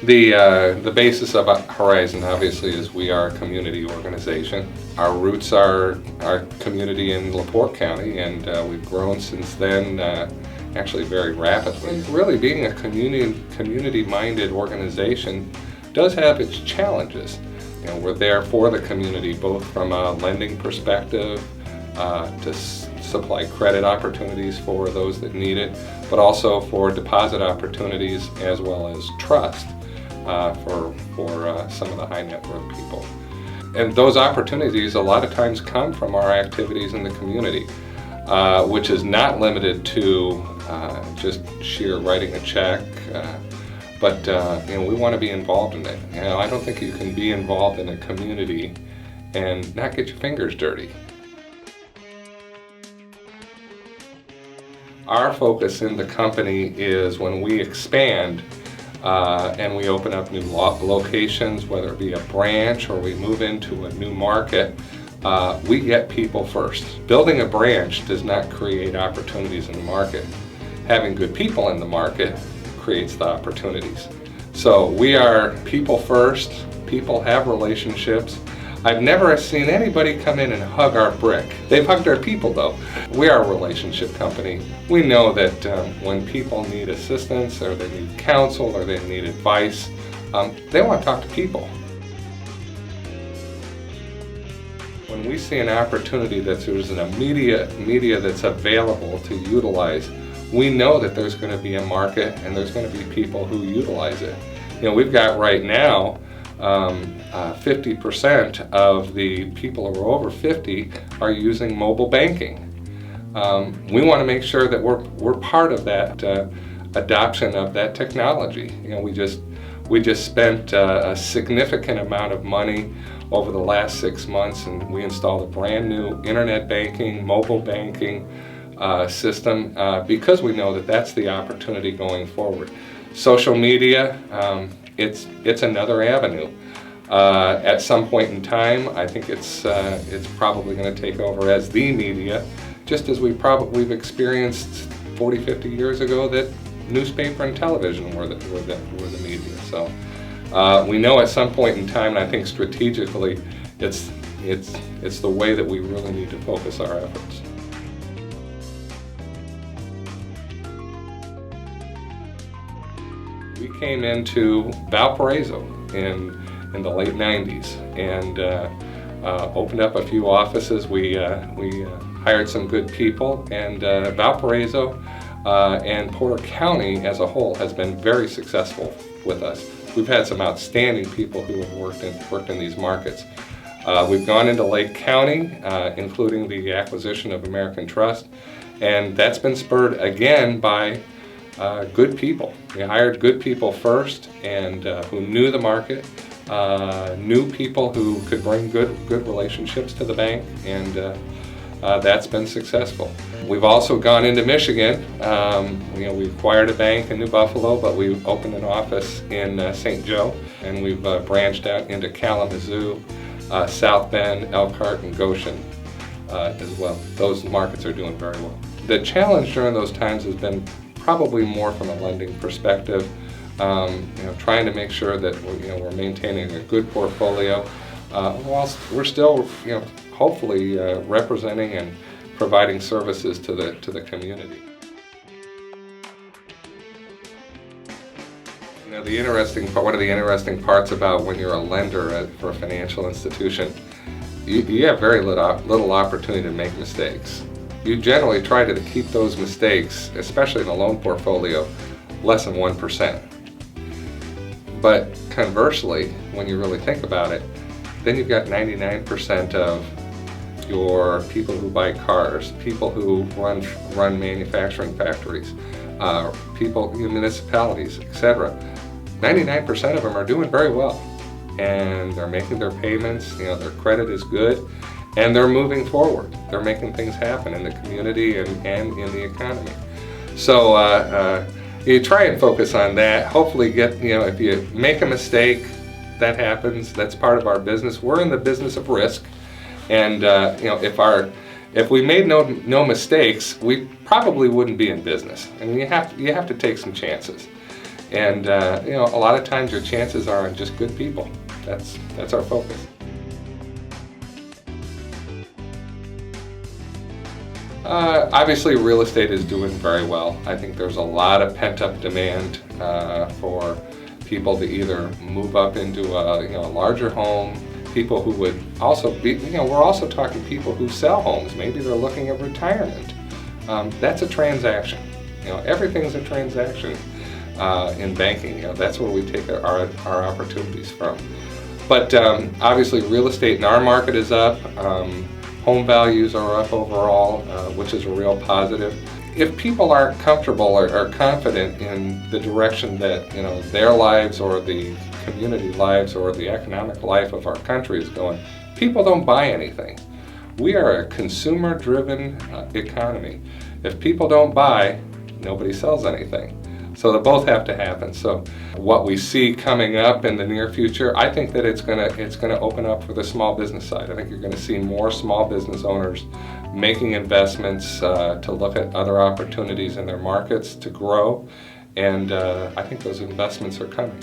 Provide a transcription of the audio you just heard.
The basis of Horizon obviously is we are a community organization. Our roots are our community in LaPorte County, and we've grown since then, actually very rapidly. Really, being a community-minded organization does have its challenges. You know, we're there for the community, both from a lending perspective, to supply credit opportunities for those that need it, but also for deposit opportunities as well as trust for some of the high net worth people. And those opportunities a lot of times come from our activities in the community, which is not limited to just sheer writing a check, but you know, we want to be involved in it. You know, I don't think you can be involved in a community and not get your fingers dirty. Our focus in the company is when we expand and we open up new locations, whether it be a branch or we move into a new market, we get people first. Building a branch does not create opportunities in the market. Having good people in the market creates the opportunities. So we are people first. People have relationships. I've never seen anybody come in and hug our brick. They've hugged our people though. We are a relationship company. We know that when people need assistance or they need counsel or they need advice, they want to talk to people. When we see an opportunity that there's an media that's available to utilize, we know that there's going to be a market and there's going to be people who utilize it. You know, we've got right now 50% of the people who are over 50 are using mobile banking. We want to make sure that we're part of that adoption of that technology. You know, we just spent a significant amount of money over the last 6 months, and we installed a brand new internet banking, mobile banking system because we know that that's the opportunity going forward. Social media, it's another avenue. At some point in time, I think it's probably going to take over as the media, just as we've experienced 40, 50 years ago that newspaper and television were the media. So we know at some point in time, and I think strategically, it's the way that we really need to focus our efforts. We came into Valparaiso in the late 90s and opened up a few offices. We hired some good people, and Valparaiso and Porter County as a whole has been very successful with us. We've had some outstanding people who have worked in these markets. We've gone into Lake County, including the acquisition of American Trust, and that's been spurred again by good people. We hired good people first, and who knew the market, knew people who could bring good relationships to the bank, and that's been successful. We've also gone into Michigan. We acquired a bank in New Buffalo, but we opened an office in St. Joe, and we've branched out into Kalamazoo, South Bend, Elkhart, and Goshen as well. Those markets are doing very well. The challenge during those times has been probably more from a lending perspective, trying to make sure that we're maintaining a good portfolio, whilst we're still, hopefully representing and providing services to the community. One of the interesting parts about when you're a lender for a financial institution, you have very little opportunity to make mistakes. You generally try to keep those mistakes, especially in a loan portfolio, less than 1%. But conversely, when you really think about it, then you've got 99% of your people who buy cars, people who run manufacturing factories, people, municipalities, etc. 99% of them are doing very well, and they're making their payments. Their credit is good, and they're moving forward. They're making things happen in the community and in the economy. So you try and focus on that. Hopefully if you make a mistake, that happens. That's part of our business. We're in the business of risk. And if we made no mistakes, we probably wouldn't be in business. And you have to take some chances. And a lot of times your chances are on just good people. That's our focus. Obviously, real estate is doing very well. I think there's a lot of pent-up demand for people to either move up into a larger home. People who would also be, we're also talking people who sell homes. Maybe they're looking at retirement. That's a transaction. Everything's a transaction in banking. That's where we take our opportunities from. But obviously, real estate in our market is up. Home values are up overall, which is a real positive. If people aren't comfortable or confident in the direction that their lives or the community lives or the economic life of our country is going, people don't buy anything. We are a consumer-driven economy. If people don't buy, nobody sells anything. So they both have to happen. So what we see coming up in the near future, I think that it's gonna open up for the small business side. I think you're gonna see more small business owners making investments to look at other opportunities in their markets to grow, and I think those investments are coming.